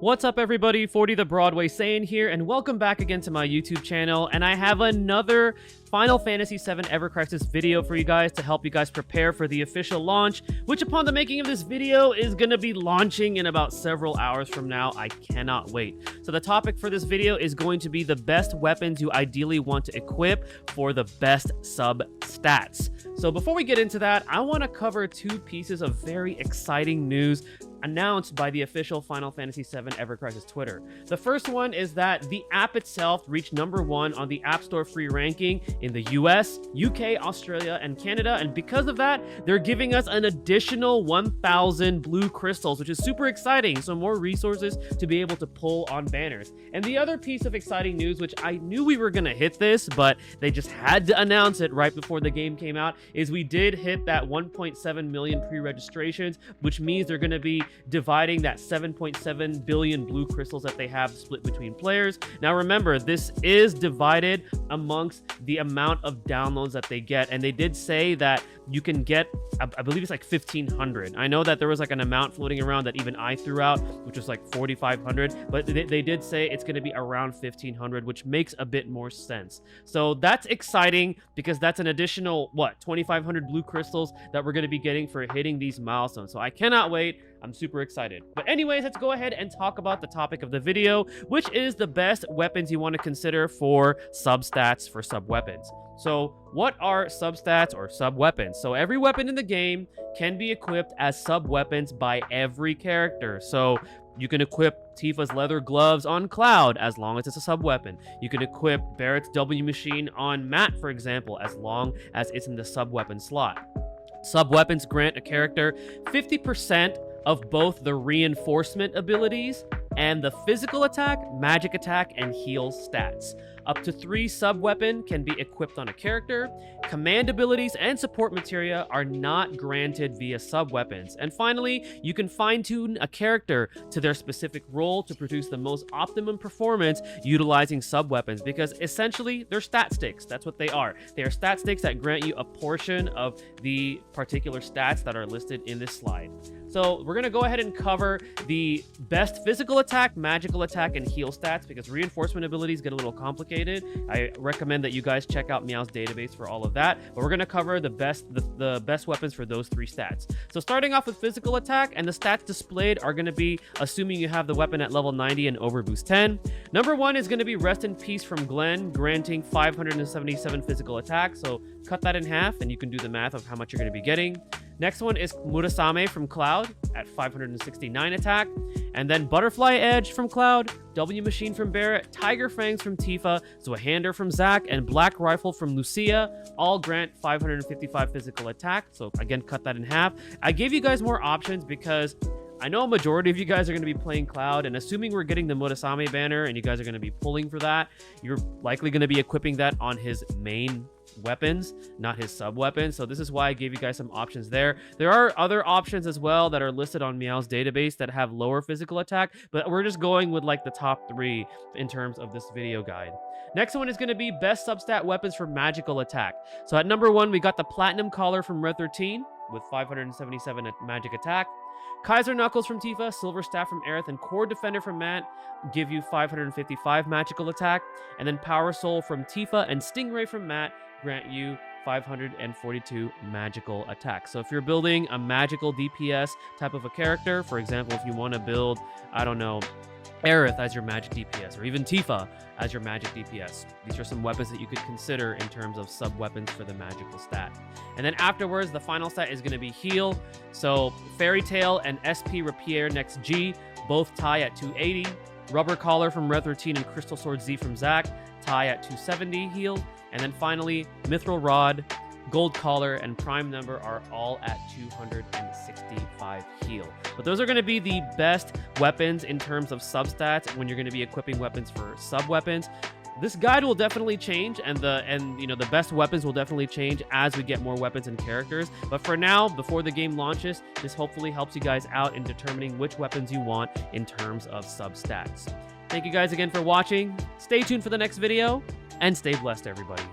What's up everybody, 40 the Broadway saying here, and welcome back again to my YouTube channel. And I have another Final Fantasy VII evercrisis video for you guys to help you guys prepare for the official launch, which upon the making of this video is going to be launching in about several hours from now. I cannot wait. So the topic for this video is going to be the best weapons you ideally want to equip for the best sub stats. So before we get into that, I want to cover two pieces of very exciting news announced by the official Final Fantasy VII evercrisis Twitter. The first one is that the app itself reached #1 on the App Store free ranking in the US, UK, Australia, and Canada, and because of that, they're giving us an additional 1,000 blue crystals, which is super exciting, so more resources to be able to pull on banners. And the other piece of exciting news, which I knew we were gonna hit this, but they just had to announce it right before the game came out, is we did hit that 1.7 million pre-registrations, which means they're gonna be dividing that 7.7 billion blue crystals that they have split between players. Now remember, this is divided amongst the amount of downloads that they get, and they did say that you can get, I believe it's like 1,500. I know that there was like an amount floating around that even I threw out, which was like 4,500, but they did say it's going to be around 1,500, which makes a bit more sense. So that's exciting because that's an additional, what, 2,500 blue crystals that we're going to be getting for hitting these milestones. So I cannot wait. I'm super excited. But anyways, let's go ahead and talk about the topic of the video, which is the best weapons you want to consider for sub-stats for sub-weapons. So what are sub-stats or sub-weapons? So every weapon in the game can be equipped as sub-weapons by every character. So you can equip Tifa's leather gloves on Cloud as long as it's a sub-weapon. You can equip Barrett's W machine on Matt, for example, as long as it's in the sub-weapon slot. Sub-weapons grant a character 50% of both the reinforcement abilities and the physical attack, magic attack, and heal stats. Up to 3 sub-weapon can be equipped on a character. Command abilities and support materia are not granted via sub-weapons. And finally, you can fine-tune a character to their specific role to produce the most optimum performance utilizing sub-weapons, because essentially they're stat sticks. That's what they are. They are stat sticks that grant you a portion of the particular stats that are listed in this slide. So we're going to go ahead and cover the best physical attack, magical attack, and heal stats because reinforcement abilities get a little complicated. I recommend that you guys check out Meow's database for all of that. But we're going to cover the best weapons for those 3 stats. So starting off with physical attack, and the stats displayed are going to be assuming you have the weapon at level 90 and overboost 10. #1 is going to be Rest in Peace from Glenn, granting 577 physical attack. So cut that in half and you can do the math of how much you're going to be getting. Next one is Murasame from Cloud at 569 attack. And then Butterfly Edge from Cloud, W Machine from Barrett, Tiger Fangs from Tifa, Zwahander from Zack, and Black Rifle from Lucia all grant 555 physical attack. So again, cut that in half. I gave you guys more options because I know a majority of you guys are going to be playing Cloud, and assuming we're getting the Murasame banner and you guys are going to be pulling for that, you're likely going to be equipping that on his main weapons, not his sub weapons. So this is why I gave you guys some options there. There are other options as well that are listed on Meow's database that have lower physical attack, but we're just going with like the top 3 in terms of this video guide. Next one is going to be best substat weapons for magical attack. So at #1, we got the Platinum Collar from Red 13 with 577 at magic attack. Kaiser Knuckles from Tifa, Silver Staff from Aerith, and Core Defender from Matt give you 555 magical attack. And then Power Soul from Tifa and Stingray from Matt grant you 542 magical attack. So if you're building a magical DPS type of a character, for example, if you want to build, I don't know, Aerith as your magic DPS, or even Tifa as your magic DPS. These are some weapons that you could consider in terms of sub-weapons for the magical stat. And then afterwards, the final stat is going to be heal. So Fairy Tail and SP Rapier next G both tie at 280. Rubber Collar from Red 13 and Crystal Sword Z from Zack tie at 270 heal. And then finally, Mithril Rod, Gold Collar, and Prime Number are all at 265 heal. But those are going to be the best weapons in terms of substats when you're going to be equipping weapons for sub-weapons. This guide will definitely change, and the best weapons will definitely change as we get more weapons and characters. But for now, before the game launches, this hopefully helps you guys out in determining which weapons you want in terms of substats. Thank you guys again for watching. Stay tuned for the next video, and stay blessed, everybody.